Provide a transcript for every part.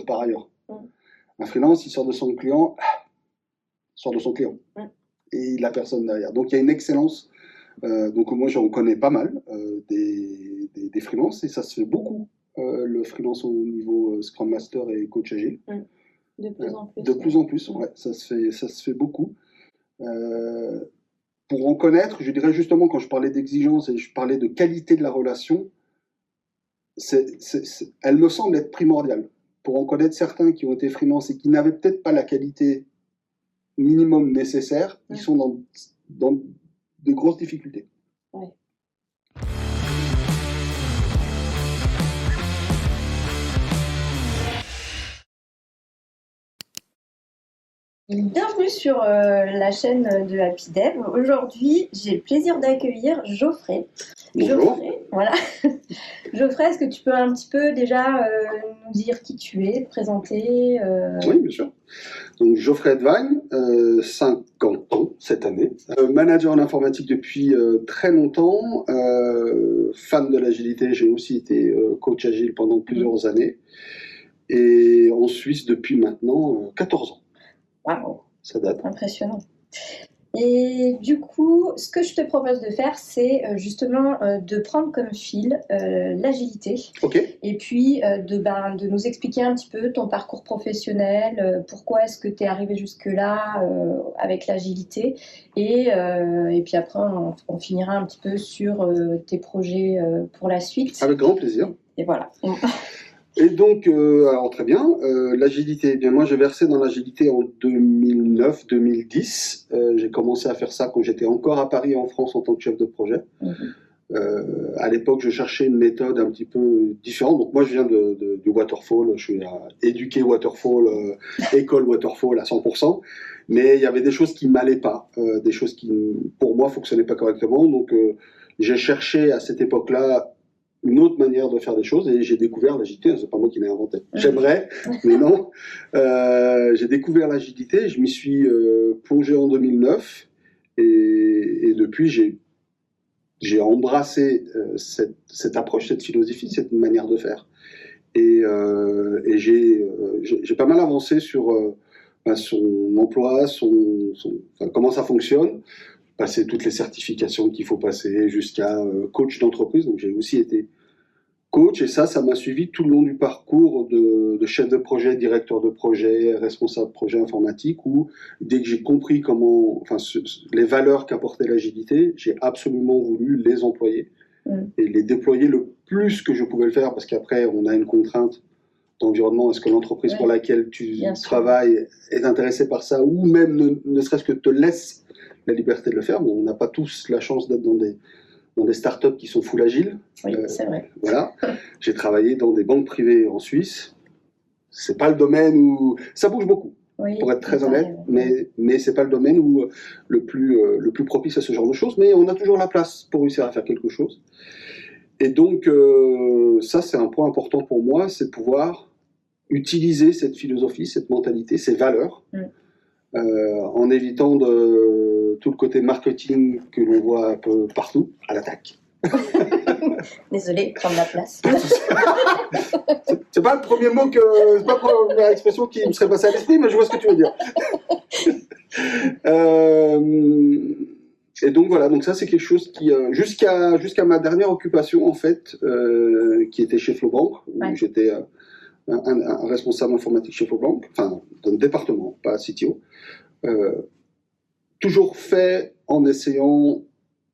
part ailleurs. Mm. Un freelance, il sort de son client, sort de son client. Mm. Et il n'a personne derrière. Donc il y a une excellence. Donc moi, j'en connais pas mal des freelances, et ça se fait beaucoup, le freelance au niveau Scrum Master et coach agile. Mm. De plus en plus. De plus en plus, ouais, ça se fait beaucoup. Pour en connaître, je dirais justement, quand je parlais d'exigence et je parlais de qualité de la relation, elle me semble être primordiale. Pour en connaître certains qui ont été freelance et qui n'avaient peut-être pas la qualité minimum nécessaire, ils sont dans de grosses difficultés. Ouais. Bienvenue sur la chaîne de Happy Dev. Aujourd'hui, j'ai le plaisir d'accueillir Geoffrey. Bonjour. Geoffrey, voilà. Geoffrey, est-ce que tu peux un petit peu déjà nous dire qui tu es, te présenter Oui, bien sûr. Donc, Geoffrey Edvine, 50 ans cette année. Manager en informatique depuis très longtemps. Fan de l'agilité, j'ai aussi été coach agile pendant plusieurs années. Et en Suisse depuis maintenant 14 ans. Waouh, Ça date. impressionnant. Et du coup, ce que je te propose de faire, c'est justement de prendre comme fil l'agilité. Ok. Et puis de nous expliquer un petit peu ton parcours professionnel, pourquoi est-ce que tu es arrivé jusque-là avec l'agilité. Et puis après, on finira un petit peu sur tes projets pour la suite. Avec grand plaisir. Et voilà. Et donc, alors très bien, l'agilité. Eh bien, moi, j'ai versé dans l'agilité en 2009-2010. J'ai commencé à faire ça quand j'étais encore à Paris, en France, en tant que chef de projet. À l'époque, je cherchais une méthode un petit peu différente. Donc, moi, je viens du waterfall. Je suis éduqué waterfall, école waterfall à 100%. Mais il y avait des choses qui ne m'allaient pas, des choses qui, pour moi, ne fonctionnaient pas correctement. Donc, j'ai cherché à cette époque-là une autre manière de faire des choses, et j'ai découvert l'agilité. C'est pas moi qui l'ai inventé. J'aimerais, mais non. J'ai découvert l'agilité, je m'y suis plongé en 2009, et depuis j'ai embrassé cette approche, cette philosophie, cette manière de faire. Et j'ai pas mal avancé sur son emploi, comment ça fonctionne. Passer toutes les certifications qu'il faut passer jusqu'à coach d'entreprise. Donc j'ai aussi été coach, et ça m'a suivi tout le long du parcours de chef de projet, directeur de projet, responsable projet informatique, où dès que j'ai compris les valeurs qu'apportait l'agilité, j'ai absolument voulu les employer et les déployer le plus que je pouvais le faire, parce qu'après on a une contrainte d'environnement. Est-ce que l'entreprise pour laquelle tu travailles est intéressée par ça, ou même ne serait-ce que te laisse la liberté de le faire. Bon, on n'a pas tous la chance d'être dans des startups qui sont full agile. Oui, c'est vrai. Voilà. J'ai travaillé dans des banques privées en Suisse. C'est pas le domaine où ça bouge beaucoup, pour être très honnête, mais c'est pas le domaine où le plus propice à ce genre de choses. Mais on a toujours la place pour réussir à faire quelque chose. Et donc ça, c'est un point important pour moi, c'est pouvoir utiliser cette philosophie, cette mentalité, ces valeurs. En évitant tout le côté marketing que l'on voit un peu partout, à l'attaque. Désolée, prendre la place. C'est pas le premier mot c'est pas la première expression qui me serait passée à l'esprit, mais je vois ce que tu veux dire. Et donc voilà, donc ça c'est quelque chose qui, jusqu'à ma dernière occupation en fait, qui était chez Flobank, où j'étais un responsable informatique chez Flobank, enfin dans le département, pas CTO. Toujours fait en essayant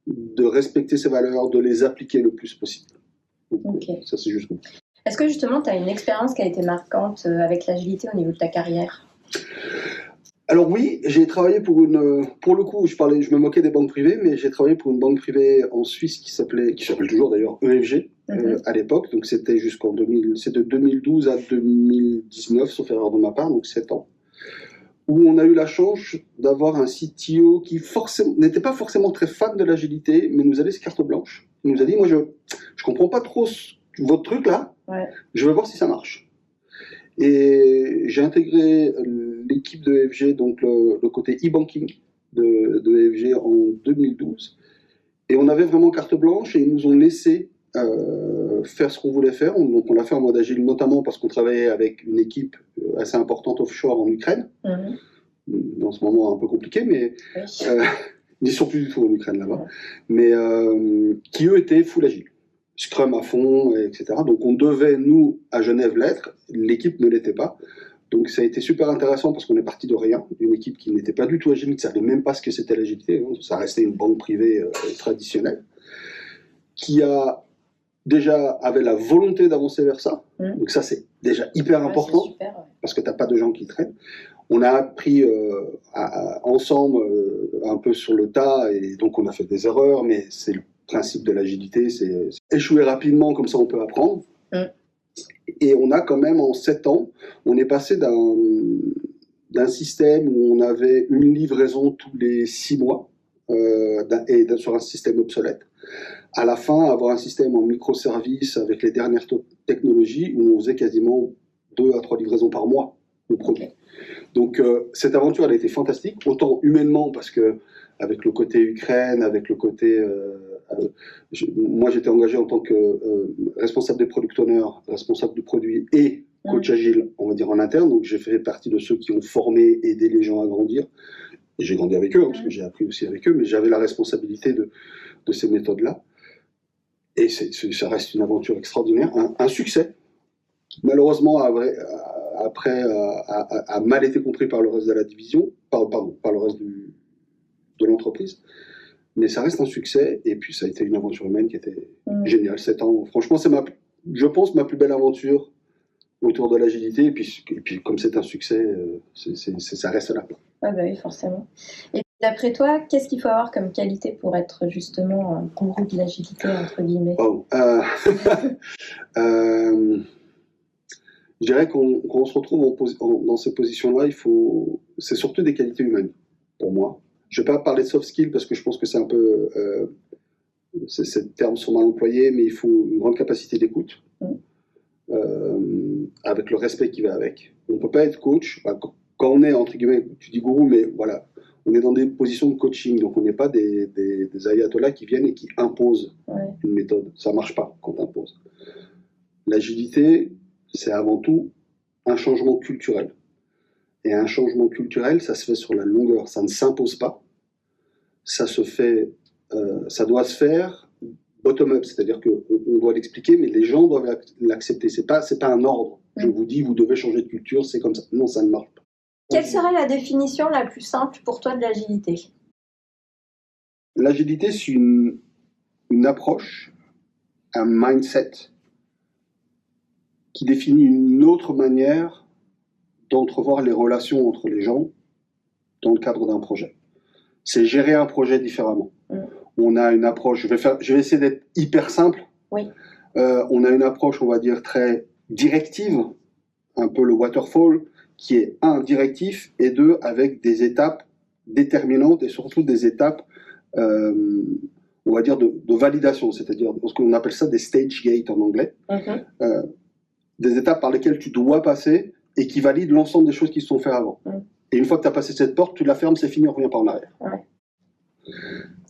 de respecter ces valeurs, de les appliquer le plus possible. Donc, ça c'est juste. Est-ce que justement tu as une expérience qui a été marquante avec l'agilité au niveau de ta carrière? Alors oui, j'ai travaillé pour le coup, je me moquais des banques privées, mais j'ai travaillé pour une banque privée en Suisse qui s'appelle toujours d'ailleurs EFG à l'époque. Donc c'était de 2012 à 2019, sauf erreur de ma part, donc 7 ans. Où on a eu la chance d'avoir un CTO qui n'était pas forcément très fan de l'agilité, mais nous a laissé carte blanche. Il nous a dit, moi je comprends pas trop votre truc là, je veux voir si ça marche. Et j'ai intégré l'équipe de EFG, donc le côté e-banking de EFG en 2012. Et on avait vraiment carte blanche, et ils nous ont laissé faire ce qu'on voulait faire. Donc on l'a fait en mode agile, notamment parce qu'on travaillait avec une équipe assez importante offshore en Ukraine. Dans ce moment un peu compliqué, mais ils ne sont plus du tout en Ukraine là-bas, mais qui eux étaient full agile. Scrum à fond, etc. Donc on devait, nous, à Genève, l'être. L'équipe ne l'était pas. Donc ça a été super intéressant parce qu'on est parti de rien, d'une équipe qui n'était pas du tout agile, qui ne savait même pas ce que c'était l'agilité. Ça restait une banque privée traditionnelle, qui avait la volonté d'avancer vers ça. Donc ça, c'est déjà hyper important, super, parce que tu n'as pas de gens qui traînent. On a appris ensemble un peu sur le tas, et donc on a fait des erreurs, mais c'est le principe de l'agilité, c'est échouer rapidement, comme ça on peut apprendre. Et on a quand même, en 7 ans, on est passé d'un système où on avait une livraison tous les 6 mois, et sur un système obsolète, à la fin, avoir un système en microservices avec les dernières technologies, où on faisait quasiment 2 à 3 livraisons par mois de produits. Donc cette aventure, elle a été fantastique, autant humainement, parce que avec le côté Ukraine, avec le côté... moi, j'étais engagé en tant que responsable des product owners, responsable du produit et coach agile, on va dire, en interne. Donc, j'ai fait partie de ceux qui ont formé, aidé les gens à grandir. Et j'ai grandi avec eux, parce que j'ai appris aussi avec eux, mais j'avais la responsabilité de ces méthodes-là. Et ça reste une aventure extraordinaire, un succès. Malheureusement, après, a mal été compris par le reste de la division, par le reste de l'entreprise. Mais ça reste un succès, et puis ça a été une aventure humaine qui était géniale. 7 ans, franchement, c'est je pense, ma plus belle aventure autour de l'agilité, et puis comme c'est un succès, ça reste là. Ah bah oui, forcément. Et d'après toi, qu'est-ce qu'il faut avoir comme qualité pour être justement un gourou de l'agilité, entre guillemets? Je dirais qu'on se retrouve dans ces positions-là, c'est surtout des qualités humaines, pour moi. Je ne vais pas parler de soft skills parce que je pense que c'est un peu... ces termes sont mal employés, mais il faut une grande capacité d'écoute, avec le respect qui va avec. On ne peut pas être coach. Quand on est, entre guillemets, tu dis gourou, mais voilà, on est dans des positions de coaching, donc on n'est pas des ayatollahs qui viennent et qui imposent une méthode. Ça ne marche pas quand on impose. L'agilité, c'est avant tout un changement culturel. Et un changement culturel, ça se fait sur la longueur, ça ne s'impose pas. Ça doit se faire bottom-up, c'est-à-dire qu'on doit l'expliquer, mais les gens doivent l'accepter. C'est pas un ordre. Je vous dis, vous devez changer de culture, c'est comme ça. Non, ça ne marche pas. Quelle serait la définition la plus simple pour toi de l'agilité? L'agilité, c'est une approche, un mindset qui définit une autre manière d'entrevoir les relations entre les gens dans le cadre d'un projet. C'est gérer un projet différemment. On a une approche, je vais essayer d'être hyper simple. Oui. On a une approche, on va dire, très directive, un peu le waterfall, qui est 1, directif, et 2, avec des étapes déterminantes et surtout des étapes, on va dire, de validation, c'est-à-dire ce qu'on appelle ça des stage gates en anglais. Des étapes par lesquelles tu dois passer et qui valident l'ensemble des choses qui se sont faites avant. Et une fois que tu as passé cette porte, tu la fermes, c'est fini, on ne revient pas en arrière.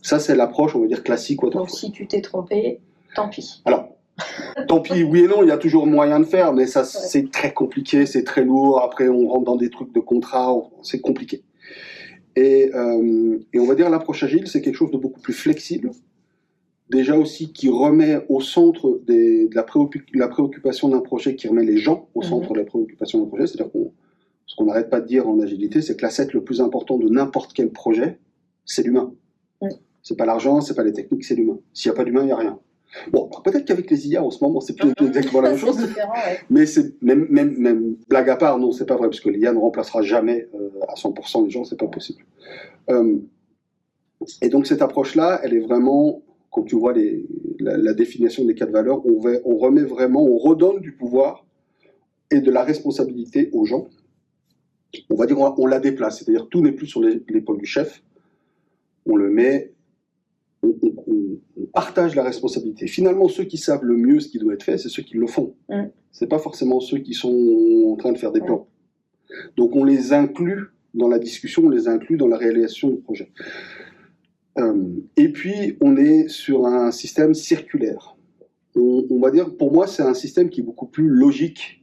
Ça, c'est l'approche, on va dire, classique. Donc, si tu t'es trompé, tant pis. Alors, tant pis, oui et non, il y a toujours moyen de faire, mais ça, c'est très compliqué, c'est très lourd. Après, on rentre dans des trucs de contrat, c'est compliqué. Et on va dire, l'approche agile, c'est quelque chose de beaucoup plus flexible. Déjà aussi, qui remet au centre de la préoccupation d'un projet, qui remet les gens au centre de la préoccupation d'un projet. C'est-à-dire ce qu'on n'arrête pas de dire en agilité, c'est que l'asset le plus important de n'importe quel projet, c'est l'humain. C'est pas l'argent, c'est pas les techniques, c'est l'humain. S'il n'y a pas d'humain, il n'y a rien. Bon, peut-être qu'avec les IA en ce moment, c'est plus exactement la même chose. Mais c'est même blague à part, non, c'est pas vrai, parce que l'IA ne remplacera jamais à 100% les gens, c'est pas possible. Et donc cette approche-là, elle est vraiment, quand tu vois la définition des 4 valeurs, on remet vraiment, on redonne du pouvoir et de la responsabilité aux gens. On va dire, on la déplace, c'est-à-dire tout n'est plus sur l'épaule du chef, on le met, on partage la responsabilité. Finalement, ceux qui savent le mieux ce qui doit être fait, c'est ceux qui le font. C'est pas forcément ceux qui sont en train de faire des plans. Donc on les inclut dans la discussion, on les inclut dans la réalisation du projet. Et puis, on est sur un système circulaire. on va dire, pour moi, c'est un système qui est beaucoup plus logique,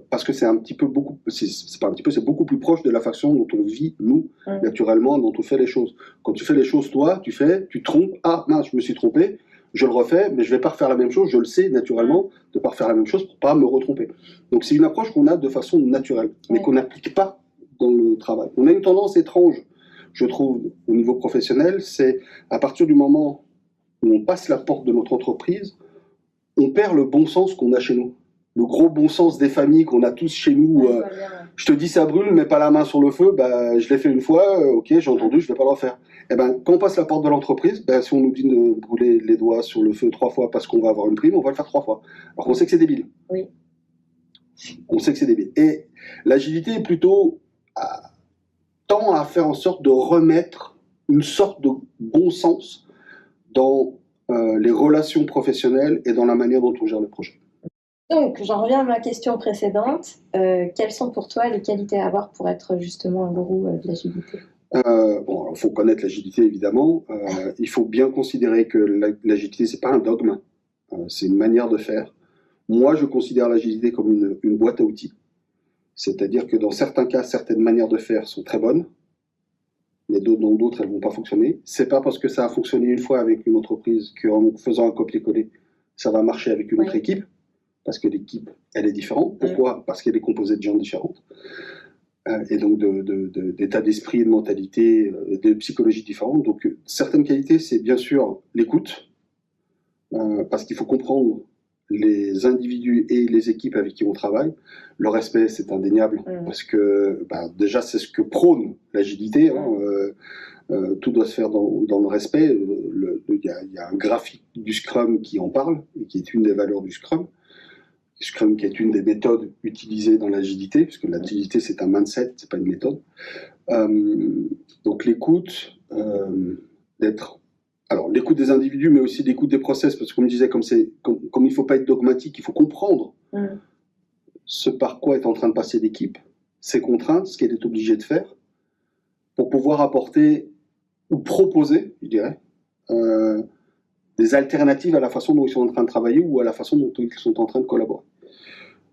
parce que c'est un petit peu c'est pas un petit peu, c'est beaucoup plus proche de la façon dont on vit, nous, naturellement, dont on fait les choses. Quand tu fais les choses, toi, tu te trompes, ah mince, je me suis trompé, je le refais, mais je vais pas refaire la même chose, je le sais naturellement, de pas refaire la même chose pour pas me retromper. Donc c'est une approche qu'on a de façon naturelle, mais qu'on n'applique pas dans le travail. On a une tendance étrange, je trouve, au niveau professionnel, c'est à partir du moment où on passe la porte de notre entreprise, on perd le bon sens qu'on a chez nous. Le gros bon sens des familles qu'on a tous chez nous. Je te dis ça brûle, mets pas la main sur le feu, bah, je l'ai fait une fois, ok, j'ai entendu, je vais pas le refaire. Et ben, quand on passe la porte de l'entreprise, ben, si on nous dit de brûler les doigts sur le feu 3 fois parce qu'on va avoir une prime, on va le faire 3 fois. Alors qu'on sait que c'est débile. Oui. On sait que c'est débile. Et l'agilité est plutôt tend à faire en sorte de remettre une sorte de bon sens dans les relations professionnelles et dans la manière dont on gère le projet. Donc, j'en reviens à ma question précédente. Quelles sont pour toi les qualités à avoir pour être justement un gourou de l'agilité ? Bon, il faut connaître l'agilité, évidemment. Il faut bien considérer que l'agilité, c'est pas un dogme, c'est une manière de faire. Moi, je considère l'agilité comme une boîte à outils. C'est-à-dire que dans certains cas, certaines manières de faire sont très bonnes, mais dans d'autres, elles ne vont pas fonctionner. C'est pas parce que ça a fonctionné une fois avec une entreprise qu'en faisant un copier-coller, ça va marcher avec une autre équipe, parce que l'équipe, elle est différente. Pourquoi ? Parce qu'elle est composée de gens différents. Et donc d'état d'esprit, de mentalité, de psychologie différentes. Donc certaines qualités, c'est bien sûr l'écoute, parce qu'il faut comprendre les individus et les équipes avec qui on travaille. Le respect, c'est indéniable, parce que déjà, c'est ce que prône l'agilité. Tout doit se faire dans le respect. Il y a un graphique du Scrum qui en parle, et qui est une des valeurs du Scrum. Scrum qui est une des méthodes utilisées dans l'agilité, puisque l'agilité c'est un mindset, c'est pas une méthode. Donc l'écoute, l'écoute des individus, mais aussi l'écoute des process, parce que comme je disais, comme il ne faut pas être dogmatique, il faut comprendre ce par quoi est en train de passer l'équipe, ses contraintes, ce qu'elle est obligée de faire, pour pouvoir apporter ou proposer, je dirais, des alternatives à la façon dont ils sont en train de travailler ou à la façon dont ils sont en train de collaborer.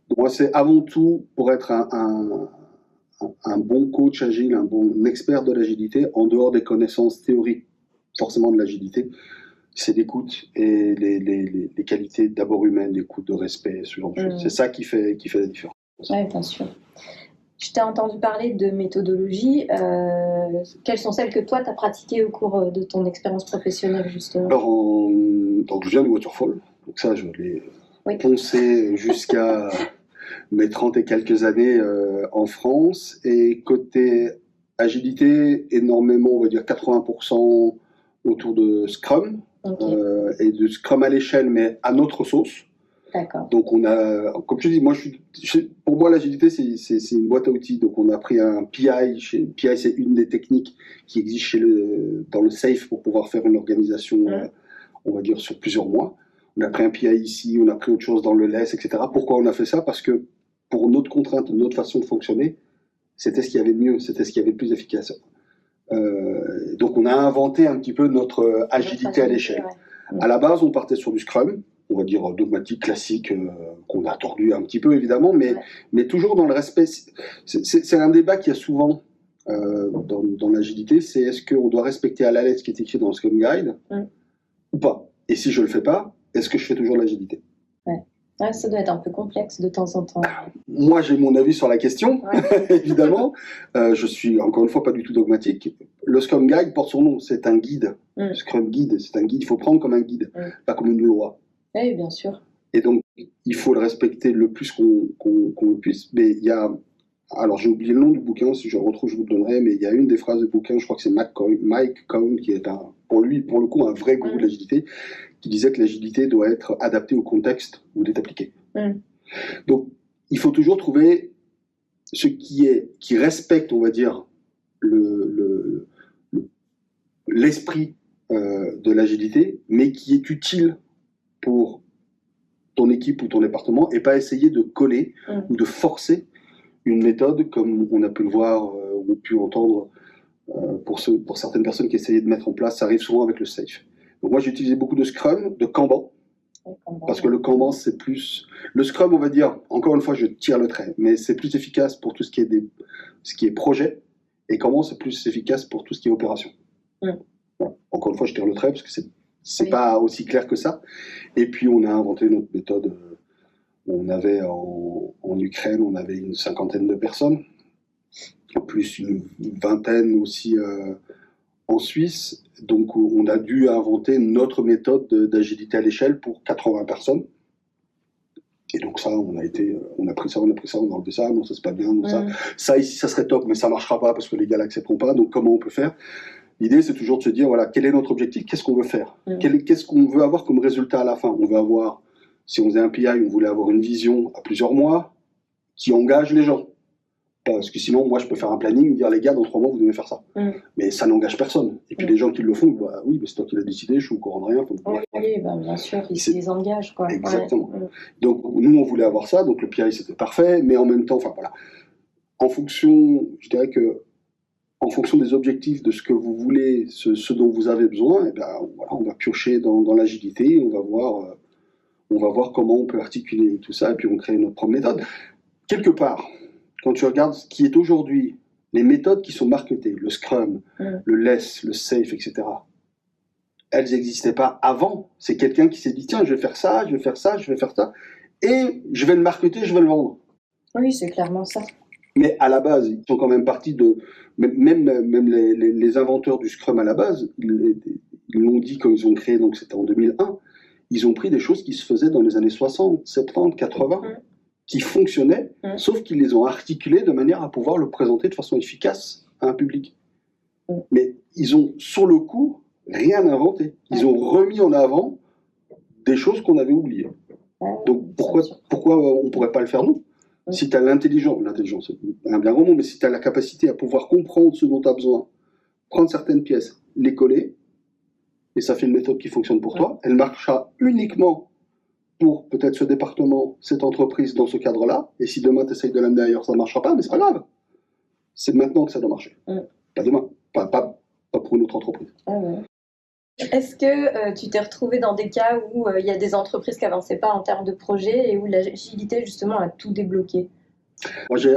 Donc moi, c'est avant tout, pour être un bon coach agile, un bon expert de l'agilité, en dehors des connaissances théoriques forcément de l'agilité, c'est l'écoute et les qualités d'abord humaines, d'écoute, de respect, ce genre de choses. C'est ça qui fait la différence. Oui, bien sûr. Je t'ai entendu parler de méthodologie. Quelles sont celles que toi, tu as pratiquées au cours de ton expérience professionnelle, justement ? Alors, donc je viens du Waterfall. Donc ça, je l'ai poncé jusqu'à mes 30 et quelques années en France. Et côté agilité, énormément, on va dire 80% autour de Scrum. Et de Scrum à l'échelle, mais à notre sauce. D'accord. Donc on a, comme je dis, pour moi l'agilité c'est une boîte à outils. Donc on a pris un PI. PI c'est une des techniques qui existe dans le SAFe pour pouvoir faire une organisation, on va dire sur plusieurs mois. On a pris un PI ici, on a pris autre chose dans le LESS, etc. Pourquoi on a fait ça ? Parce que pour notre contrainte, notre façon de fonctionner, c'était ce qu'il y avait de mieux, c'était ce qu'il y avait de plus efficace. Donc on a inventé un petit peu notre agilité à l'échelle. À la base, on partait sur du Scrum, on va dire dogmatique, classique, qu'on a tordu un petit peu évidemment, mais toujours dans le respect. C'est un débat qu'il y a souvent dans l'agilité, c'est est-ce qu'on doit respecter à la lettre ce qui est écrit dans le Scrum Guide ou pas ? Et si je le fais pas, est-ce que je fais toujours l'agilité ? Ouais, ça doit être un peu complexe de temps en temps. Moi, j'ai mon avis sur la question, évidemment. Je suis, encore une fois, pas du tout dogmatique. Le Scrum Guide porte son nom, c'est un guide. Scrum Guide, c'est un guide, il faut prendre comme un guide, pas comme une loi. Oui, bien sûr. Et donc, il faut le respecter le plus qu'on le puisse. Mais il y a... Alors, j'ai oublié le nom du bouquin, si je le retrouve, je vous le donnerai, mais il y a une des phrases du bouquin, je crois que c'est Mike Cohn, qui est pour le coup, un vrai gourou de l'agilité, qui disait que l'agilité doit être adaptée au contexte où elle est appliquée. Donc, il faut toujours trouver ce qui respecte, on va dire, l'esprit de l'agilité, mais qui est utile pour ton équipe ou ton département, et pas essayer de coller ou de forcer une méthode, comme on a pu le voir ou pu entendre pour certaines personnes qui essayaient de mettre en place. Ça arrive souvent avec le SAFe. Donc moi, j'ai utilisé beaucoup de Scrum, de Kanban, Parce que le Kanban, c'est plus... Le Scrum, on va dire, encore une fois, je tire le trait, mais c'est plus efficace pour tout ce qui est projet, et Kanban, c'est plus efficace pour tout ce qui est opération. Voilà. Encore une fois, je tire le trait, parce que c'est pas aussi clair que ça. Et puis, on a inventé notre méthode. On avait en Ukraine, on avait une 50aine de personnes, plus une 20aine aussi en Suisse. Donc, on a dû inventer notre méthode d'agilité à l'échelle pour 80 personnes. Et donc ça, on a pris ça, on a enlevé ça, non, ça c'est pas bien, non, ça ici, ça serait top, mais ça marchera pas parce que les gars l'accepteront pas, donc comment on peut faire? L'idée, c'est toujours de se dire, voilà, quel est notre objectif, qu'est-ce qu'on veut faire? Qu'est-ce qu'on veut avoir comme résultat à la fin? On veut avoir, si on faisait un PI, on voulait avoir une vision à plusieurs mois qui engage les gens. Parce que sinon, moi, je peux faire un planning, dire, les gars, dans 3 mois, vous devez faire ça. Mais ça n'engage personne. Et puis les gens qui le font, bah oui, mais c'est toi qui l'as décidé, je suis au courant de rien. Oui, bah, bien sûr, ils les engagent, quoi. Exactement. Donc, nous, on voulait avoir ça, donc le PI, c'était parfait, mais en même temps, enfin voilà, en fonction, je dirais que, en fonction des objectifs, de ce que vous voulez, ce dont vous avez besoin, et ben, voilà, on va piocher dans l'agilité, on va voir comment on peut articuler tout ça, et puis on crée notre propre méthode. Quelque part, quand tu regardes ce qui est aujourd'hui, les méthodes qui sont marketées, le Scrum, le Less, le Safe, etc., elles n'existaient pas avant. C'est quelqu'un qui s'est dit, tiens, je vais faire ça, je vais faire ça, je vais faire ça, et je vais le marketer, je vais le vendre. Oui, c'est clairement ça. Mais à la base, ils sont quand même partis de... Même les inventeurs du Scrum à la base, ils l'ont dit quand ils ont créé, donc c'était en 2001, ils ont pris des choses qui se faisaient dans les années 60, 70, 80, qui fonctionnaient, sauf qu'ils les ont articulées de manière à pouvoir le présenter de façon efficace à un public. Mais ils ont, sur le coup, rien inventé. Ils ont remis en avant des choses qu'on avait oubliées. Donc pourquoi on ne pourrait pas le faire nous? Si tu as l'intelligence, c'est un bien grand mot, mais si tu as la capacité à pouvoir comprendre ce dont tu as besoin, prendre certaines pièces, les coller, et ça fait une méthode qui fonctionne pour toi, elle marchera uniquement pour peut-être ce département, cette entreprise dans ce cadre-là, et si demain tu essayes de l'amener ailleurs, ça ne marchera pas, mais c'est pas grave. C'est maintenant que ça doit marcher. Pas demain, pas pour une autre entreprise. Est-ce que tu t'es retrouvé dans des cas où il y a des entreprises qui n'avançaient pas en termes de projet et où l'agilité justement a tout débloqué? Moi, j'ai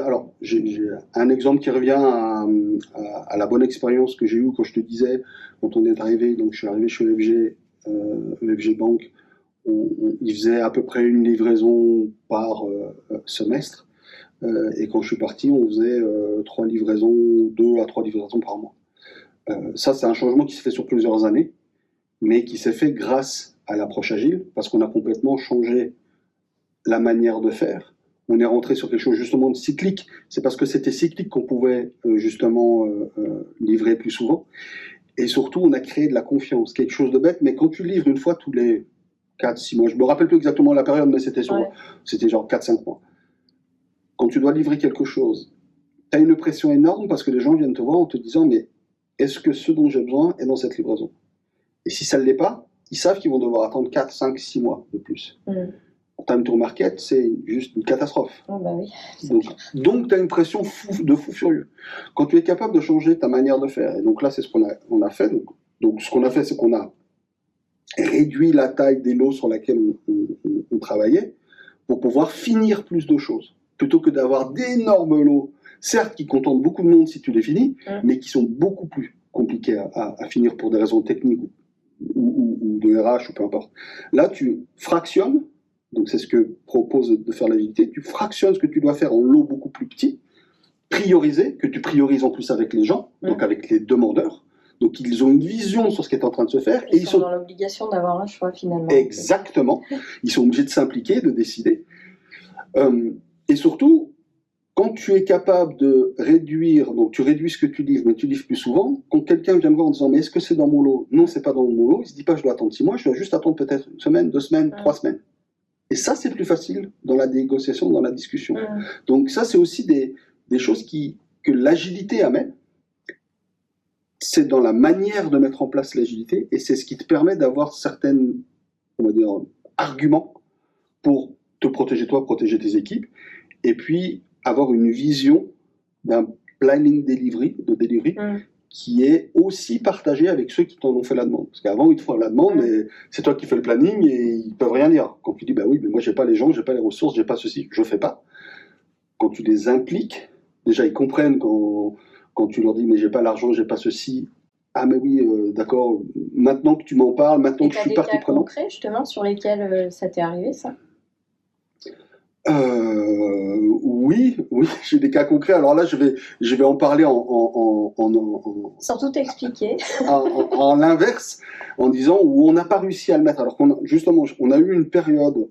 un exemple qui revient à la bonne expérience que j'ai eue quand je te disais, quand on est arrivé, donc je suis arrivé chez EFG Bank, ils faisaient à peu près une livraison par semestre, et quand je suis parti, on faisait 2 à 3 livraisons par mois. Ça, c'est un changement qui s'est fait sur plusieurs années, mais qui s'est fait grâce à l'approche agile, parce qu'on a complètement changé la manière de faire. On est rentré sur quelque chose justement de cyclique. C'est parce que c'était cyclique qu'on pouvait justement livrer plus souvent. Et surtout, on a créé de la confiance, quelque chose de bête, mais quand tu livres une fois tous les 4-6 mois, je me rappelle plus exactement la période, mais c'était genre 4-5 mois. Quand tu dois livrer quelque chose, tu as une pression énorme parce que les gens viennent te voir en te disant, mais est-ce que ce dont j'ai besoin est dans cette livraison? Et si ça ne l'est pas, ils savent qu'ils vont devoir attendre 4, 5, 6 mois de plus. En time to market, c'est juste une catastrophe. Donc tu as une pression de fou furieux. Quand tu es capable de changer ta manière de faire, et donc là, c'est ce qu'on a fait. Donc ce qu'on a fait, c'est qu'on a réduit la taille des lots sur lesquels on travaillait pour pouvoir finir plus de choses. Plutôt que d'avoir d'énormes lots, certes qui contentent beaucoup de monde si tu les finis, mais qui sont beaucoup plus compliqués à finir pour des raisons techniques ou de RH ou peu importe. Là, tu fractionnes, donc c'est ce que propose de faire l'agilité, tu fractionnes ce que tu dois faire en lots beaucoup plus petits, prioriser, que tu priorises en plus avec les gens, donc avec les demandeurs. Donc ils ont une vision sur ce qui est en train de se faire. Ils sont dans l'obligation d'avoir un choix finalement. Exactement. Ils sont obligés de s'impliquer, de décider. Et surtout, quand tu es capable de réduire, donc tu réduis ce que tu livres, mais tu livres plus souvent, quand quelqu'un vient me voir en disant « mais est-ce que c'est dans mon lot ?» Non, c'est pas dans mon lot. Il se dit pas « je dois attendre 6 mois, je dois juste attendre peut-être 1 semaine, 2 semaines, 3 semaines ». Et ça, c'est plus facile dans la négociation, dans la discussion. Donc ça, c'est aussi des choses que l'agilité amène. C'est dans la manière de mettre en place l'agilité, et c'est ce qui te permet d'avoir certains, on va dire, arguments pour te protéger toi, protéger tes équipes, et puis avoir une vision d'un planning de delivery qui est aussi partagé avec ceux qui t'en ont fait la demande. Parce qu'avant, ils te font la demande, mais c'est toi qui fais le planning et ils peuvent rien dire. Quand tu dis, bah oui, mais moi, j'ai pas les gens, j'ai pas les ressources, j'ai pas ceci, je fais pas. Quand tu les impliques, déjà, ils comprennent quand tu leur dis, mais j'ai pas l'argent, j'ai pas ceci. Ah, mais oui, d'accord, maintenant que tu m'en parles, maintenant que je suis partie prenante. Concrets, justement, sur lesquels ça t'est arrivé, ça? Oui, j'ai des cas concrets. Alors là, je vais en parler sans tout expliquer. en l'inverse, en disant où on n'a pas réussi à le mettre. Alors justement, on a eu une période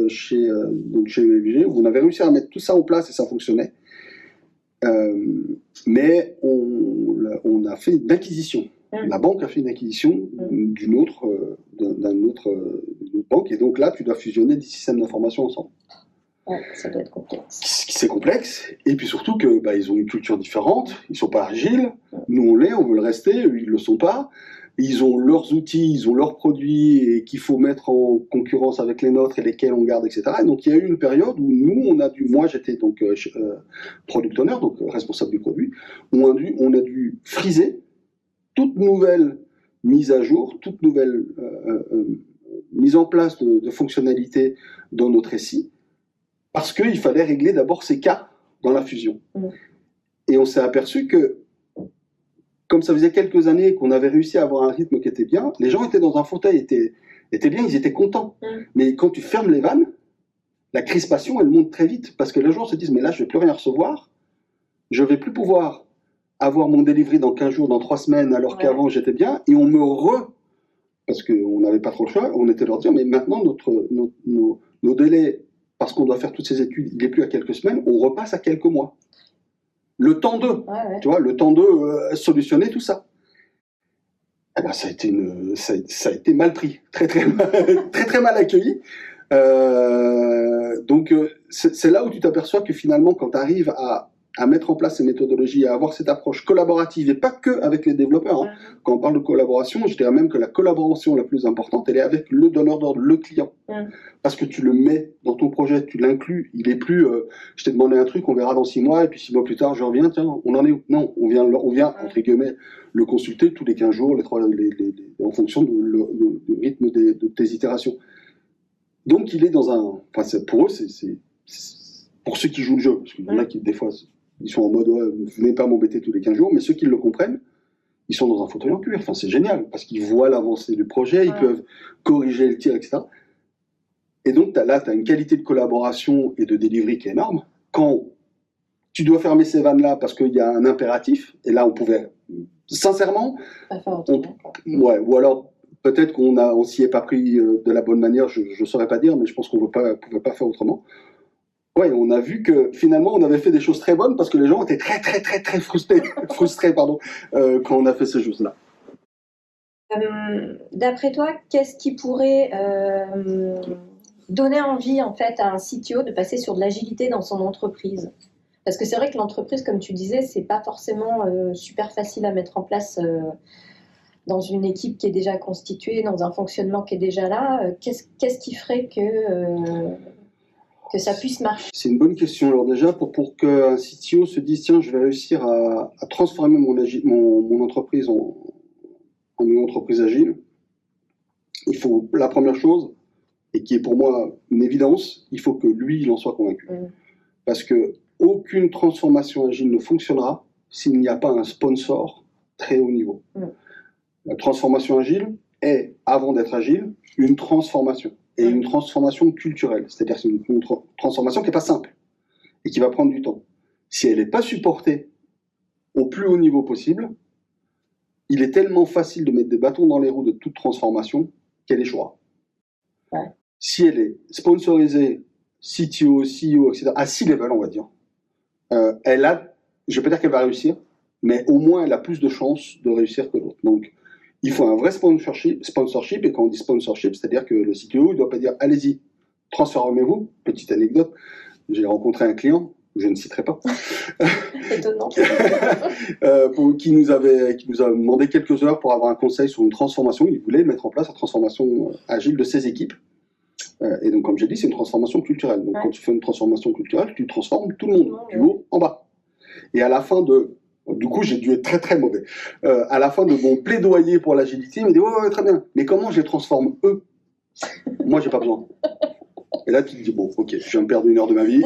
chez UFG où on avait réussi à mettre tout ça en place et ça fonctionnait. Mais on a fait une acquisition. La banque a fait une acquisition d'une autre banque, et donc là, tu dois fusionner des systèmes d'information ensemble. Ouais, ça doit être complexe. C'est complexe, et puis surtout que ils ont une culture différente, ils sont pas agiles, nous on l'est, on veut le rester, eux ils le sont pas, ils ont leurs outils, ils ont leurs produits et qu'il faut mettre en concurrence avec les nôtres et lesquels on garde, etc. Et donc il y a eu une période où nous moi j'étais donc product owner, donc responsable du produit, où on a dû friser toute nouvelle mise à jour, toute nouvelle mise en place de fonctionnalités dans notre SI, parce qu'il fallait régler d'abord ces cas dans la fusion. Et on s'est aperçu que, comme ça faisait quelques années qu'on avait réussi à avoir un rythme qui était bien, les gens étaient dans un fauteuil, étaient bien, ils étaient contents. Mais quand tu fermes les vannes, la crispation, elle monte très vite, parce que les gens se disent, mais là, je ne vais plus rien recevoir, je ne vais plus pouvoir avoir mon delivery dans 15 jours, dans 3 semaines, alors qu'avant, j'étais bien, et on me parce qu'on n'avait pas trop le choix, on était leur dire, mais maintenant, nos délais, parce qu'on doit faire toutes ces études, il n'est plus à quelques semaines, on repasse à quelques mois. Le temps de, tu vois, le temps de solutionner tout ça. Eh ben, ça a été mal pris, très mal accueilli. Donc c'est là où tu t'aperçois que finalement, quand tu arrives à mettre en place ces méthodologies, à avoir cette approche collaborative, et pas que avec les développeurs. Quand on parle de collaboration, je dirais même que la collaboration la plus importante, elle est avec le donneur d'ordre, le client. Parce que tu le mets dans ton projet, tu l'inclus, il est plus je t'ai demandé un truc, on verra dans 6 mois, et puis 6 mois plus tard, je reviens, tiens, on en est où? Non, on vient entre guillemets, le consulter tous les 15 jours, en fonction du rythme de tes itérations. Donc il est dans un... Enfin, pour eux, c'est pour ceux qui jouent le jeu, parce qu'il y en a qui, des fois, ils sont en mode, venez pas m'embêter tous les 15 jours, mais ceux qui le comprennent, ils sont dans un fauteuil en cuir. Enfin, c'est génial, parce qu'ils voient l'avancée du projet, ils peuvent corriger le tir, etc. Et donc, là, tu as une qualité de collaboration et de delivery qui est énorme. Quand tu dois fermer ces vannes-là parce qu'il y a un impératif, et là, on pouvait, sincèrement, ou alors, peut-être qu'on s'y est pas pris de la bonne manière, je ne saurais pas dire, mais je pense qu'on ne pouvait pas faire autrement. Ouais, on a vu que finalement on avait fait des choses très bonnes parce que les gens étaient très frustrés quand on a fait ces choses-là. D'après toi, qu'est-ce qui pourrait donner envie en fait à un CTO de passer sur de l'agilité dans son entreprise? Parce que c'est vrai que l'entreprise, comme tu disais, c'est pas forcément super facile à mettre en place dans une équipe qui est déjà constituée, dans un fonctionnement qui est déjà là. Qu'est-ce qui ferait que ça puisse marcher? C'est une bonne question. Alors déjà, pour qu'un CTO se dise, tiens, je vais réussir à transformer mon entreprise en une entreprise agile, il faut, la première chose, et qui est pour moi une évidence, il faut que lui, il en soit convaincu. Parce que aucune transformation agile ne fonctionnera s'il n'y a pas un sponsor très haut niveau. La transformation agile est, avant d'être agile, une transformation. Et une transformation culturelle, c'est-à-dire c'est une transformation qui n'est pas simple et qui va prendre du temps. Si elle n'est pas supportée au plus haut niveau possible, il est tellement facile de mettre des bâtons dans les roues de toute transformation qu'elle échouera. Si elle est sponsorisée, CTO, CEO, etc., à 6 levels, on va dire, je ne vais pas dire qu'elle va réussir, mais au moins elle a plus de chances de réussir que l'autre. Donc, il faut un vrai sponsorship, et quand on dit sponsorship, c'est-à-dire que le CTO ne doit pas dire « allez-y, transformez-vous ». Petite anecdote, j'ai rencontré un client, je ne citerai pas, qui nous a demandé quelques heures pour avoir un conseil sur une transformation. Il voulait mettre en place la transformation agile de ses équipes. Et donc, comme j'ai dit, c'est une transformation culturelle. Donc, quand tu fais une transformation culturelle, tu transformes tout le monde, du haut en bas. Et à la fin de Du coup, j'ai dû être très très mauvais. À la fin de mon plaidoyer pour l'agilité, il m'a dit ouais, très bien, mais comment je les transforme eux? Moi, j'ai pas besoin. Et là, tu te dis bon, ok, je viens de perdre 1 heure de ma vie.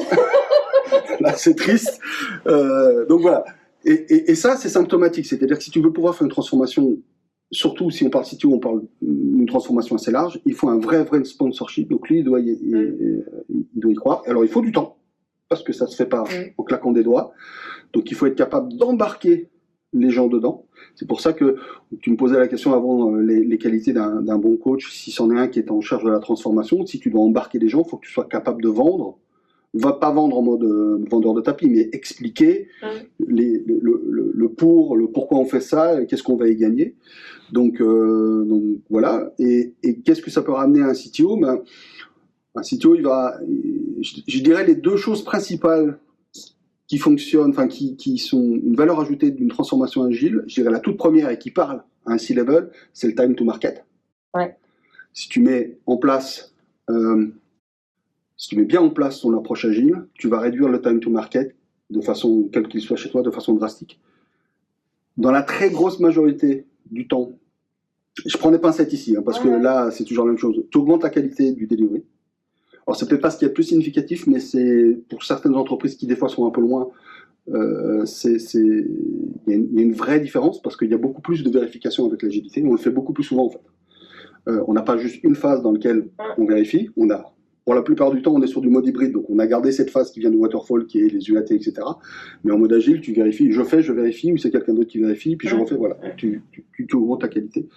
Là, c'est triste. Donc voilà. Et ça, c'est symptomatique. C'est-à-dire que si tu veux pouvoir faire une transformation, surtout si on parle CTO, on parle d'une transformation assez large, il faut un vrai sponsorship. Donc lui, il doit y croire. Alors, il faut du temps, parce que ça se fait pas en claquant des doigts. Donc, il faut être capable d'embarquer les gens dedans. C'est pour ça que tu me posais la question avant, les qualités d'un bon coach, si c'en est un qui est en charge de la transformation. Si tu dois embarquer les gens, il faut que tu sois capable de vendre. Va pas vendre en mode vendeur de tapis, mais expliquer le pourquoi on fait ça, et qu'est-ce qu'on va y gagner. Donc voilà. Et qu'est-ce que ça peut ramener à un CTO? Un CTO, je dirais les 2 choses principales qui fonctionnent, enfin qui sont une valeur ajoutée d'une transformation agile. Je dirais la toute première et qui parle à un C-level, c'est le time to market. Ouais. Si tu mets bien en place ton approche agile, tu vas réduire le time to market de façon, quel qu'il soit chez toi, de façon drastique. Dans la très grosse majorité du temps, je prends des pincettes ici, parce que là, c'est toujours la même chose. Tu augmentes la qualité du delivery. Alors, c'est peut-être pas ce qui est le plus significatif, mais c'est pour certaines entreprises qui, des fois, sont un peu loin, il y a une vraie différence parce qu'il y a beaucoup plus de vérification avec l'agilité. On le fait beaucoup plus souvent, en fait. On n'a pas juste une phase dans laquelle on vérifie. Pour la plupart du temps, on est sur du mode hybride, donc on a gardé cette phase qui vient de Waterfall, qui est les UAT, etc. Mais en mode agile, tu vérifies, je vérifie, ou c'est quelqu'un d'autre qui vérifie, puis je refais, voilà. Tu augmentes ta qualité.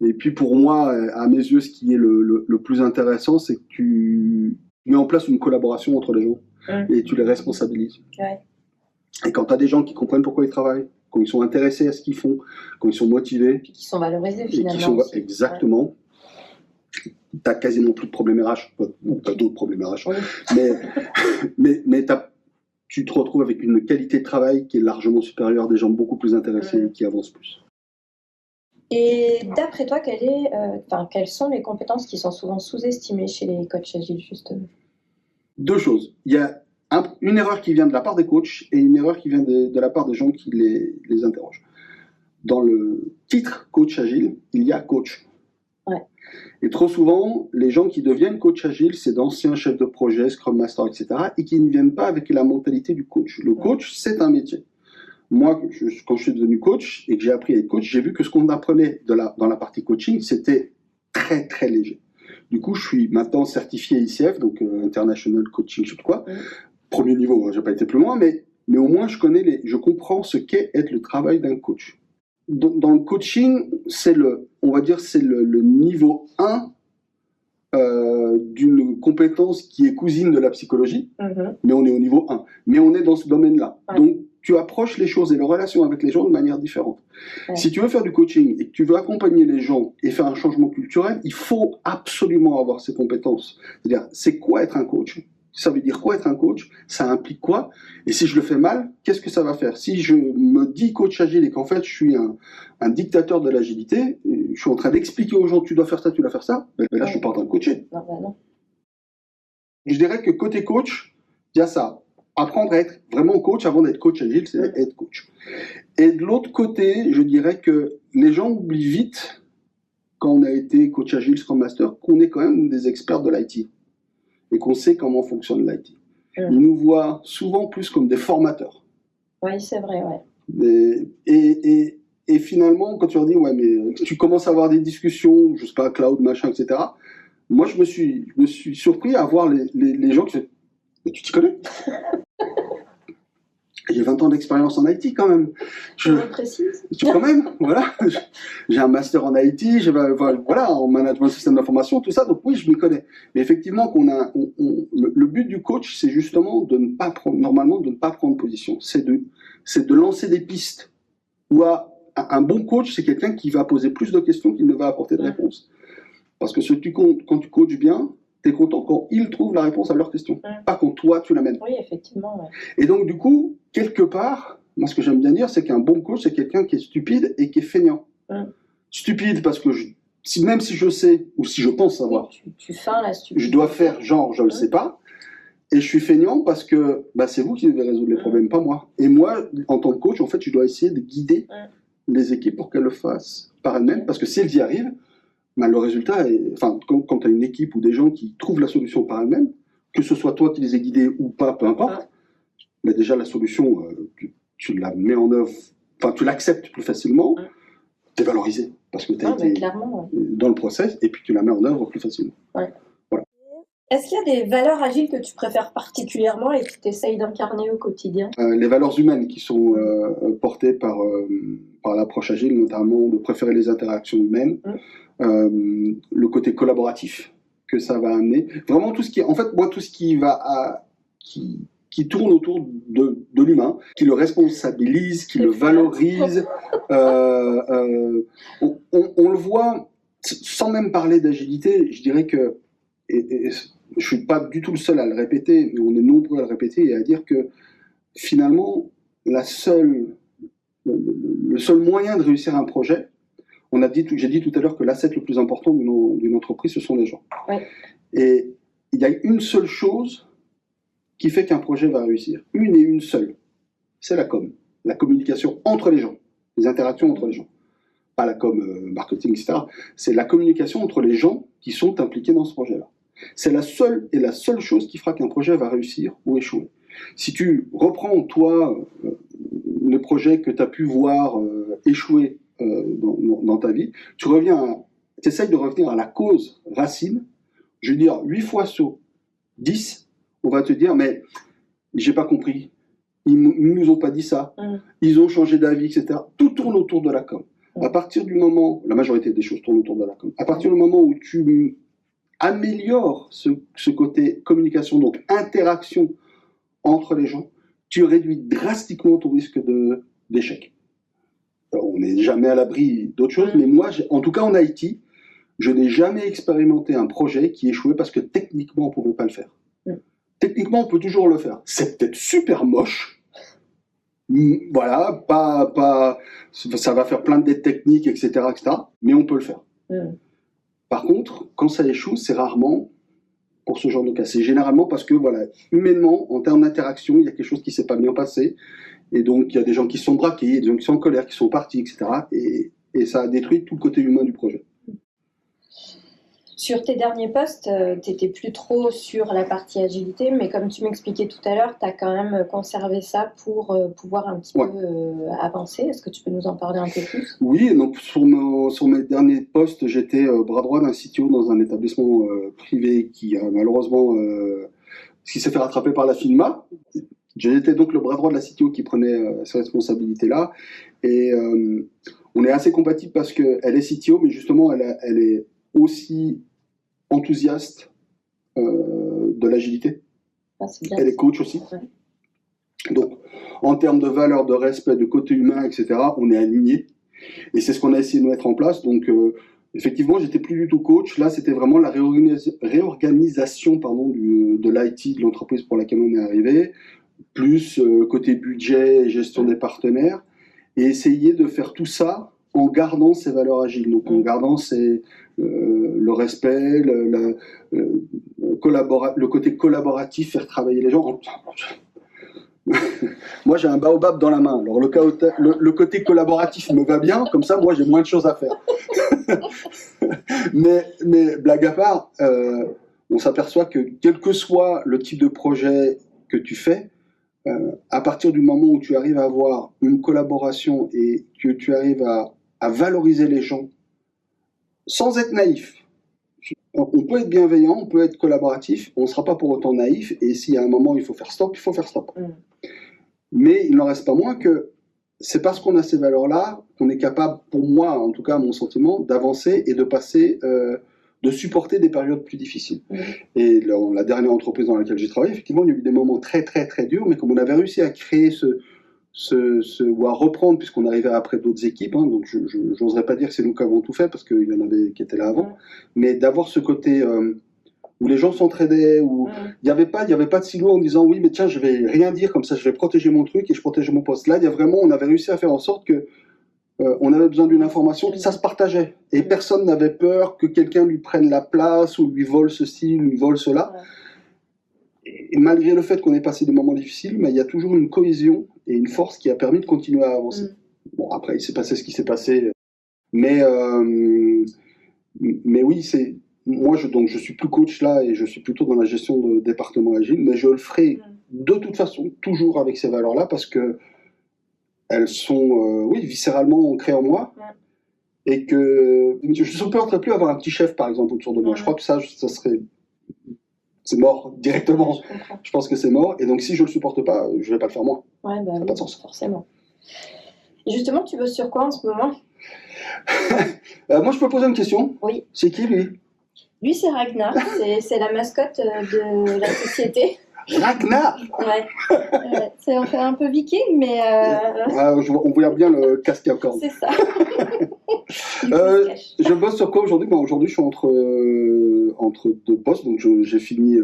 Et puis pour moi, à mes yeux, ce qui est le plus intéressant, c'est que tu mets en place une collaboration entre les gens et tu les responsabilises. Ouais. Et quand tu as des gens qui comprennent pourquoi ils travaillent, quand ils sont intéressés à ce qu'ils font, quand ils sont motivés, puis qui sont valorisés finalement. Exactement. Tu n'as quasiment plus de problèmes RH, ou tu as d'autres problèmes RH, mais tu te retrouves avec une qualité de travail qui est largement supérieure, des gens beaucoup plus intéressés et qui avancent plus. Et d'après toi, quelles sont les compétences qui sont souvent sous-estimées chez les coachs agiles, justement? 2 choses. Il y a une erreur qui vient de la part des coachs et une erreur qui vient de la part des gens qui les interrogent. Dans le titre coach agile, il y a coach. Ouais. Et trop souvent, les gens qui deviennent coach agile, c'est d'anciens chefs de projet, Scrum Master, etc., et qui ne viennent pas avec la mentalité du coach. Le coach, c'est un métier. Moi, quand je suis devenu coach et que j'ai appris à être coach, j'ai vu que ce qu'on apprenait dans la partie coaching, c'était très, très léger. Du coup, je suis maintenant certifié ICF, donc International Coaching, je sais pas quoi. Premier niveau, j'ai pas été plus loin, mais au moins je comprends ce qu'est être le travail d'un coach. Dans le coaching, c'est le niveau 1 d'une compétence qui est cousine de la psychologie, mais on est au niveau 1. Mais on est dans ce domaine-là. Ouais. Donc, tu approches les choses et les relations avec les gens de manière différente. Ouais. Si tu veux faire du coaching et que tu veux accompagner les gens et faire un changement culturel, il faut absolument avoir ces compétences. C'est-à-dire, c'est quoi être un coach? Ça veut dire quoi être un coach? Ça implique quoi? Et si je le fais mal, qu'est-ce que ça va faire? Si je me dis coach agile et qu'en fait je suis un dictateur de l'agilité, je suis en train d'expliquer aux gens tu dois faire ça, mais là je suis pas en train de coacher. Non. Je dirais que côté coach, il y a ça. Apprendre à être vraiment coach avant d'être coach agile, c'est être coach. Et de l'autre côté, je dirais que les gens oublient vite, quand on a été coach agile, Scrum Master, qu'on est quand même des experts de l'IT et qu'on sait comment fonctionne l'IT. Ils nous voient souvent plus comme des formateurs. Oui, c'est vrai, ouais. Et finalement, quand tu leur dis, ouais, mais tu commences à avoir des discussions, je sais pas, cloud, machin, etc., moi, je me suis surpris à voir les gens qui disent, mais tu t'y connais? J'ai 20 ans d'expérience en IT quand même. Je me précise. Quand même, voilà. J'ai un master en IT, en management système d'information, tout ça. Donc oui, je m'y connais. Mais effectivement, le but du coach, c'est justement de ne pas prendre position. C'est de lancer des pistes. Ou un bon coach, c'est quelqu'un qui va poser plus de questions qu'il ne va apporter de réponses. Parce que quand tu coaches bien, tu es content quand ils trouvent la réponse à leurs questions, pas quand toi tu l'amènes. Oui, effectivement. Ouais. Et donc, du coup, quelque part, moi, ce que j'aime bien dire, c'est qu'un bon coach, c'est quelqu'un qui est stupide et qui est feignant. Stupide parce que même si je sais, ou si je pense savoir, oui, tu feins la stupidité. je dois faire genre, je ne le sais pas. Et je suis feignant parce que c'est vous qui devez résoudre les problèmes, pas moi. Et moi, en tant que coach, en fait, je dois essayer de guider les équipes pour qu'elles le fassent par elles-mêmes, parce que si elles y arrivent, le résultat est... Enfin, quand tu as une équipe ou des gens qui trouvent la solution par elles-mêmes, que ce soit toi qui les ai guidés ou pas, peu importe, mais déjà la solution, tu la mets en œuvre, enfin, tu l'acceptes plus facilement, tu es valorisé, parce que tu as été dans le process, et puis tu la mets en œuvre plus facilement. Ouais. Voilà. Est-ce qu'il y a des valeurs agiles que tu préfères particulièrement et que tu essayes d'incarner au quotidien? Les valeurs humaines qui sont portées par l'approche agile, notamment de préférer les interactions humaines, le côté collaboratif que ça va amener. Vraiment tout ce qui, en fait, moi, tout ce qui va qui tourne autour de l'humain, qui le responsabilise, qui le valorise. On le voit, sans même parler d'agilité, je dirais que, et je suis pas du tout le seul à le répéter, mais on est nombreux à le répéter et à dire que finalement, le seul moyen de réussir un projet, j'ai dit tout à l'heure que l'asset le plus important d'une entreprise, ce sont les gens. Ouais. Et il y a une seule chose qui fait qu'un projet va réussir. Une et une seule. C'est la com. La communication entre les gens. Les interactions entre les gens. Pas la com marketing, etc. C'est la communication entre les gens qui sont impliqués dans ce projet-là. C'est la seule chose qui fera qu'un projet va réussir ou échouer. Si tu reprends, toi, les projets que tu as pu voir échouer dans ta vie, tu essayes de revenir à la cause racine. Je veux dire, 8 fois sur 10, on va te dire, mais j'ai pas compris, ils nous ont pas dit ça, ils ont changé d'avis, etc. Tout tourne autour de la com. À partir du moment, la majorité des choses tournent autour de la com, à partir du moment où tu améliores ce côté communication, donc interaction entre les gens, tu réduis drastiquement ton risque d'échec. On n'est jamais à l'abri d'autres choses, mais moi, en tout cas en IT, je n'ai jamais expérimenté un projet qui échouait parce que techniquement, on ne pouvait pas le faire. Techniquement, on peut toujours le faire. C'est peut-être super moche. Voilà, ça va faire plein de dettes techniques, etc., mais on peut le faire. Par contre, quand ça échoue, c'est rarement pour ce genre de cas. C'est généralement parce que, voilà, humainement, en termes d'interaction, il y a quelque chose qui ne s'est pas bien passé. Et donc, il y a des gens qui sont braqués, il y a des gens qui sont en colère, qui sont partis, etc. Et ça a détruit tout le côté humain du projet. Sur tes derniers postes, tu n'étais plus trop sur la partie agilité, mais comme tu m'expliquais tout à l'heure, tu as quand même conservé ça pour pouvoir un petit peu avancer. Est-ce que tu peux nous en parler un peu plus? Oui, donc sur mes derniers postes, j'étais bras droit d'un CTO dans un établissement privé qui a malheureusement qui s'est fait rattraper par la FINMA. J'étais donc le bras droit de la CTO qui prenait ces responsabilités-là. Et on est assez compatibles parce qu'elle est CTO, mais justement, elle est aussi enthousiaste de l'agilité. Elle est coach aussi. Ouais. Donc, en termes de valeur, de respect, de côté humain, etc., on est alignés. Et c'est ce qu'on a essayé de mettre en place. Donc, effectivement, j'étais plus du tout coach. Là, c'était vraiment la réorganisation de l'IT, de l'entreprise pour laquelle on est arrivé, plus côté budget et gestion des partenaires, et essayer de faire tout ça en gardant ces valeurs agiles. Donc, en gardant le respect, le côté collaboratif, faire travailler les gens. Moi, j'ai un baobab dans la main. Alors, le côté collaboratif me va bien, comme ça, moi, j'ai moins de choses à faire. mais blague à part, on s'aperçoit que quel que soit le type de projet que tu fais, à partir du moment où tu arrives à avoir une collaboration et que tu arrives à valoriser les gens sans être naïf. On peut être bienveillant, on peut être collaboratif, on ne sera pas pour autant naïf, et s'il y a un moment où il faut faire stop, il faut faire stop. Mais il n'en reste pas moins que c'est parce qu'on a ces valeurs-là qu'on est capable, pour moi, en tout cas, mon sentiment, d'avancer et de passer, de supporter des périodes plus difficiles. Et la dernière entreprise dans laquelle j'ai travaillé, effectivement, il y a eu des moments très, très, très durs, mais comme on avait réussi à créer ou à reprendre, puisqu'on arrivait après d'autres équipes, hein, donc je n'oserais pas dire que c'est nous qui avons tout fait, parce qu'il y en avait qui étaient là avant, mais d'avoir ce côté où les gens s'entraidaient, où il n'y avait pas de silo en disant oui, mais tiens, je vais rien dire, comme ça je vais protéger mon truc et je protège mon poste. Là, on avait réussi à faire en sorte que on avait besoin d'une information, ça se partageait. Et personne n'avait peur que quelqu'un lui prenne la place, ou lui vole ceci, lui vole cela. et malgré le fait qu'on ait passé des moments difficiles, mais il y a toujours une cohésion et une force qui a permis de continuer à avancer. Bon, après, il s'est passé ce qui s'est passé, mais oui, moi, donc, je suis plus coach là et je suis plutôt dans la gestion de département agile, mais je le ferai de toute façon toujours avec ces valeurs-là parce que elles sont, oui, viscéralement ancrées en moi. Et que je ne supporterais plus avoir un petit chef, par exemple, autour de moi. Je crois que ça serait... C'est mort directement. Je pense que c'est mort. Et donc, si je ne le supporte pas, je ne vais pas le faire moi. Ouais, bah, ça n'a pas de sens. Forcément. Et justement, tu bosses sur quoi en ce moment? Moi, je peux poser une question. Oui. C'est qui, lui? Lui, c'est Ragnar. C'est la mascotte de la société. Ragnar. Ouais. On fait un peu viking, mais... on voit bien le casque à cordes. C'est ça. Je bosse sur quoi aujourd'hui? Aujourd'hui, je suis entre deux postes. Donc, j'ai fini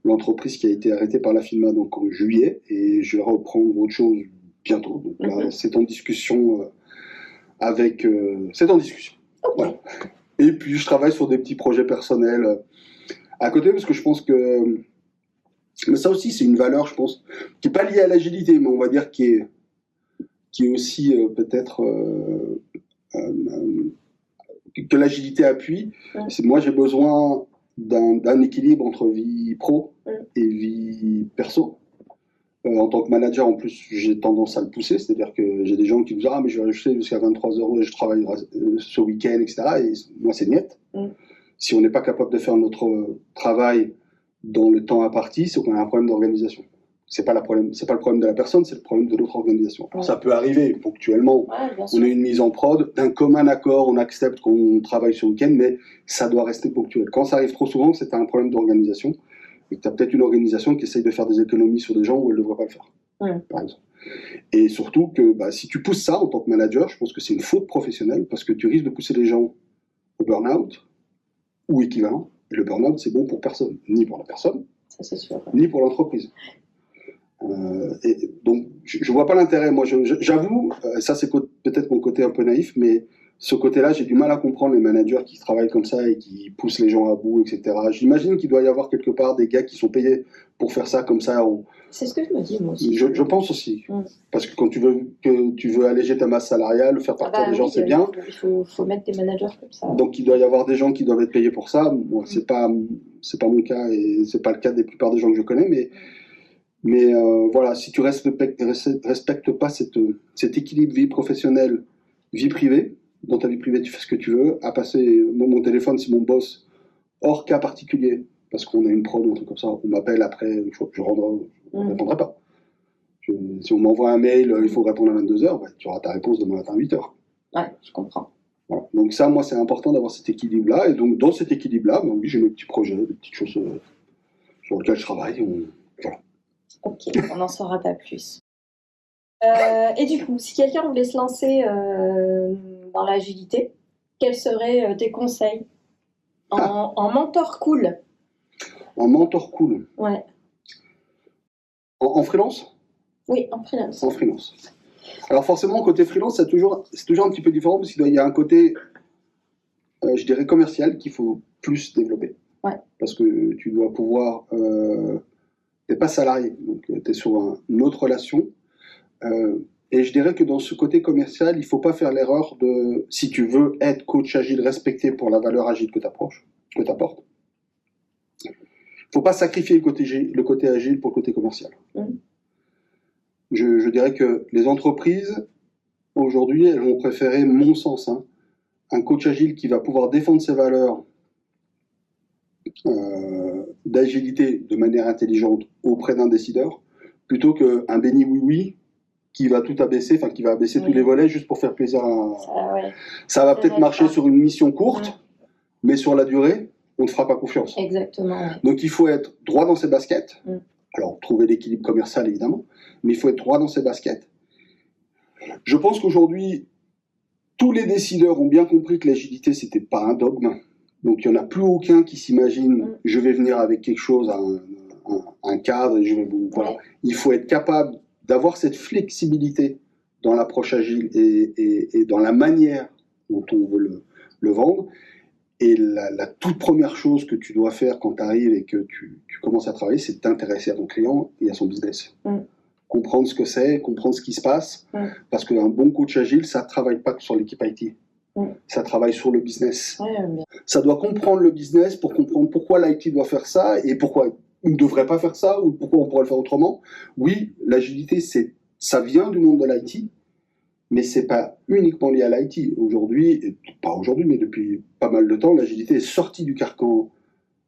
l'entreprise qui a été arrêtée par la FINMA donc, en juillet. Et je vais reprendre autre chose bientôt. Donc là, c'est en discussion c'est en discussion. Okay. Voilà. Et puis, je travaille sur des petits projets personnels à côté parce que je pense que... Mais ça aussi, c'est une valeur, je pense, qui n'est pas liée à l'agilité, mais on va dire qui est aussi peut-être que l'agilité appuie. Moi, j'ai besoin d'un équilibre entre vie pro et vie perso. En tant que manager, en plus, j'ai tendance à le pousser, c'est-à-dire que j'ai des gens qui me disent « Ah, mais je vais rester jusqu'à 23h et je travaille ce week-end, etc. » Et moi, c'est niet. Si on n'est pas capable de faire notre travail dans le temps imparti, c'est qu'on a un problème d'organisation. C'est pas le problème de la personne, c'est le problème de notre organisation. Alors, ça peut arriver ponctuellement. On a une mise en prod, d'un commun accord, on accepte qu'on travaille ce week-end, mais ça doit rester ponctuel. Quand ça arrive trop souvent, c'est un problème d'organisation. Et que tu as peut-être une organisation qui essaye de faire des économies sur des gens où elle ne devrait pas le faire, par exemple. Et surtout que si tu pousses ça en tant que manager, je pense que c'est une faute professionnelle parce que tu risques de pousser les gens au burn-out ou équivalent. Et le burn-out, c'est bon pour personne, ni pour la personne, ça, c'est sûr, ni pour l'entreprise. Et donc, je vois pas l'intérêt. Moi, j'avoue, ça c'est peut-être mon côté un peu naïf, mais ce côté-là, j'ai du mal à comprendre les managers qui travaillent comme ça et qui poussent les gens à bout, etc. J'imagine qu'il doit y avoir quelque part des gars qui sont payés pour faire ça comme ça. C'est ce que je me dis, moi aussi. Je pense aussi. Parce que quand tu veux alléger ta masse salariale, faire partir des gens, c'est bien. Il faut mettre des managers comme ça. Donc, il doit y avoir des gens qui doivent être payés pour ça. Moi, c'est pas mon cas et c'est pas le cas des plupart des gens que je connais, mais voilà, si tu respectes pas cet équilibre vie professionnelle, vie privée, dans ta vie privée, tu fais ce que tu veux, à passer, mon téléphone, c'est mon boss, hors cas particulier, parce qu'on a une prod ou un truc comme ça, on m'appelle après, je ne répondrai pas. Si on m'envoie un mail, il faut répondre à 22h, tu auras ta réponse demain matin à 8h. Ouais, je comprends. Voilà. Donc ça, moi, c'est important d'avoir cet équilibre-là, et donc dans cet équilibre-là, oui, j'ai mes petits projets, des petites choses sur lesquelles je travaille, voilà. Ok, on n'en saura pas plus. Et du coup, si quelqu'un voulait se lancer dans l'agilité, quels seraient tes conseils en mentor cool? En mentor cool? Ouais. En freelance? Oui, en freelance. En freelance. Alors forcément, côté freelance, c'est toujours un petit peu différent parce qu'il y a un côté, je dirais, commercial qu'il faut plus développer. Ouais. Parce que tu dois pouvoir... tu n'es pas salarié, donc tu es sur une autre relation. Et je dirais que dans ce côté commercial, il ne faut pas faire l'erreur de, si tu veux être coach agile respecté pour la valeur agile que tu apportes, il ne faut pas sacrifier le côté agile pour le côté commercial. Je dirais que les entreprises, aujourd'hui, elles vont préférer, mon sens, un coach agile qui va pouvoir défendre ses valeurs d'agilité de manière intelligente auprès d'un décideur, plutôt qu'un béni oui-oui qui va tout abaisser, qui va abaisser tous les volets juste pour faire plaisir à... Ça va peut-être marcher sur une mission courte, mais sur la durée, on ne fera pas confiance. Exactement. Ouais. Donc il faut être droit dans ses baskets. Alors, trouver l'équilibre commercial, évidemment, mais il faut être droit dans ses baskets. Je pense qu'aujourd'hui, tous les décideurs ont bien compris que l'agilité, c'était pas un dogme. Donc, il n'y en a plus aucun qui s'imagine je vais venir avec quelque chose, un cadre, et je vais vous... Voilà. Il faut être capable d'avoir cette flexibilité dans l'approche agile et dans la manière dont on veut le vendre. Et la toute première chose que tu dois faire quand tu arrives et que tu commences à travailler, c'est de t'intéresser à ton client et à son business. Comprendre ce que c'est, comprendre ce qui se passe. Parce qu'un bon coach agile, ça ne travaille pas que sur l'équipe IT. Ça travaille sur le business. Ça doit comprendre le business pour comprendre pourquoi l'IT doit faire ça et pourquoi il ne devrait pas faire ça ou pourquoi on pourrait le faire autrement. Oui, l'agilité, ça vient du monde de l'IT, mais ce n'est pas uniquement lié à l'IT. Aujourd'hui, pas aujourd'hui, mais depuis pas mal de temps, l'agilité est sortie du carcan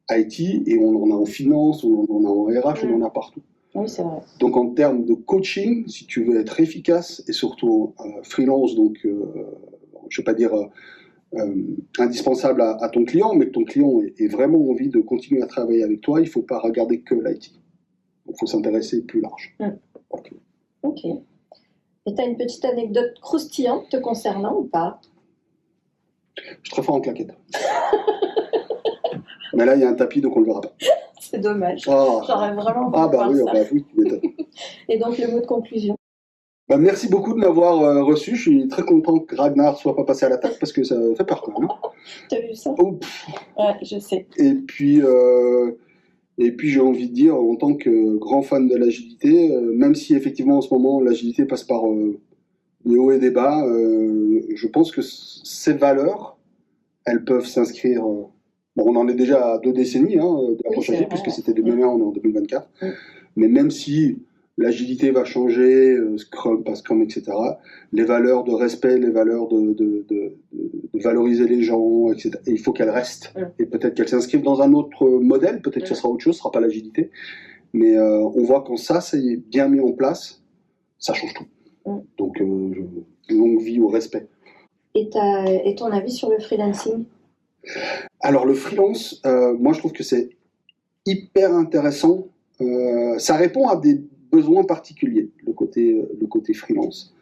IT et on en a en finance, on en a en RH, on en a partout. Oui, c'est vrai. Donc en termes de coaching, si tu veux être efficace et surtout freelance, donc je ne vais pas dire indispensable à ton client, mais que ton client ait vraiment envie de continuer à travailler avec toi, il ne faut pas regarder que l'IT. Il faut s'intéresser plus large. Ok. Et tu as une petite anecdote croustillante te concernant ou pas? Je suis très fort en claquettes. Mais là, il y a un tapis, donc on ne le verra pas. C'est dommage. J'aurais vraiment voulu voir ça. Oui, tu m'étonnes. Et donc, le mot de conclusion? Merci beaucoup de m'avoir reçu. Je suis très content que Ragnar ne soit pas passé à l'attaque parce que ça fait peur quand même. T'as vu ça? Ouais, je sais. Et puis j'ai envie de dire, en tant que grand fan de l'agilité, même si effectivement en ce moment l'agilité passe par des hauts et des bas, je pense que ces valeurs, elles peuvent s'inscrire. On en est déjà à 2 décennies de l'approche agile, puisque c'était 2001, on est en 2024. Mais même si l'agilité va changer, Scrum, pas Scrum, etc., les valeurs de respect, les valeurs de valoriser les gens, etc., et il faut qu'elles restent. Et peut-être qu'elles s'inscrivent dans un autre modèle, peut-être que ce sera autre chose, ce ne sera pas l'agilité. Mais on voit quand ça, c'est bien mis en place, ça change tout. Donc, longue vie au respect. Et ton avis sur le freelancing? Alors, le freelance, moi, je trouve que c'est hyper intéressant. Ça répond à des besoins particuliers, le côté freelance.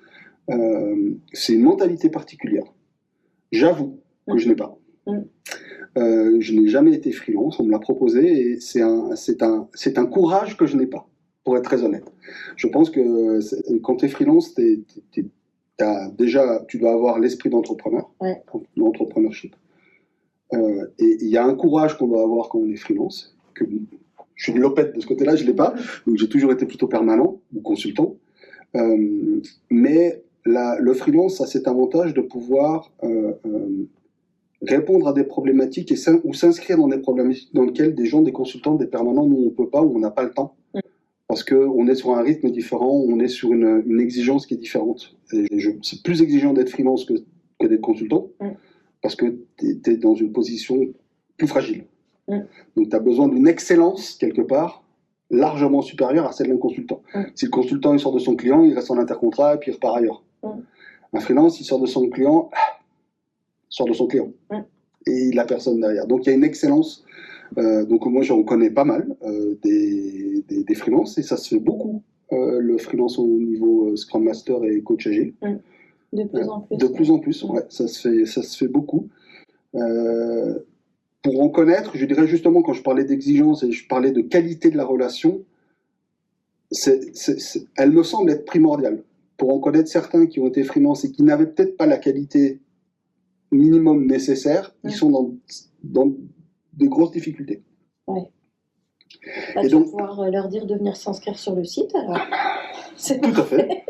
C'est une mentalité particulière. J'avoue que je n'ai pas. Je n'ai jamais été freelance, on me l'a proposé, et c'est un courage que je n'ai pas, pour être très honnête. Je pense que quand tu es freelance, tu dois avoir l'esprit d'entrepreneur, l'entrepreneurship. Et il y a un courage qu'on doit avoir quand on est freelance, que je suis une lopette de ce côté-là, je ne l'ai pas, donc j'ai toujours été plutôt permanent ou consultant. Mais le freelance a cet avantage de pouvoir répondre à des problématiques ou s'inscrire dans des problématiques dans lesquelles des consultants, des permanents, nous on ne peut pas ou on n'a pas le temps. Parce qu'on est sur un rythme différent, on est sur une exigence qui est différente. C'est plus exigeant d'être freelance que d'être consultant, parce que tu es dans une position plus fragile. Donc tu as besoin d'une excellence, quelque part, largement supérieure à celle d'un consultant. Si le consultant il sort de son client, il reste en intercontrat et puis il repart ailleurs. Un freelance, il sort de son client, et il n'a personne derrière. Donc il y a une excellence. Donc moi j'en connais pas mal des freelances, et ça se fait beaucoup, le freelance au niveau Scrum Master et coach agile. De plus en plus. De plus en plus, ouais, ça se fait beaucoup. Pour en connaître, je dirais justement, quand je parlais d'exigence et je parlais de qualité de la relation, elle me semble être primordiale. Pour en connaître certains qui ont été freelance et qui n'avaient peut-être pas la qualité minimum nécessaire, ils sont dans des grosses difficultés. Et tu vas pouvoir leur dire de venir s'inscrire sur le site, alors. Tout à fait.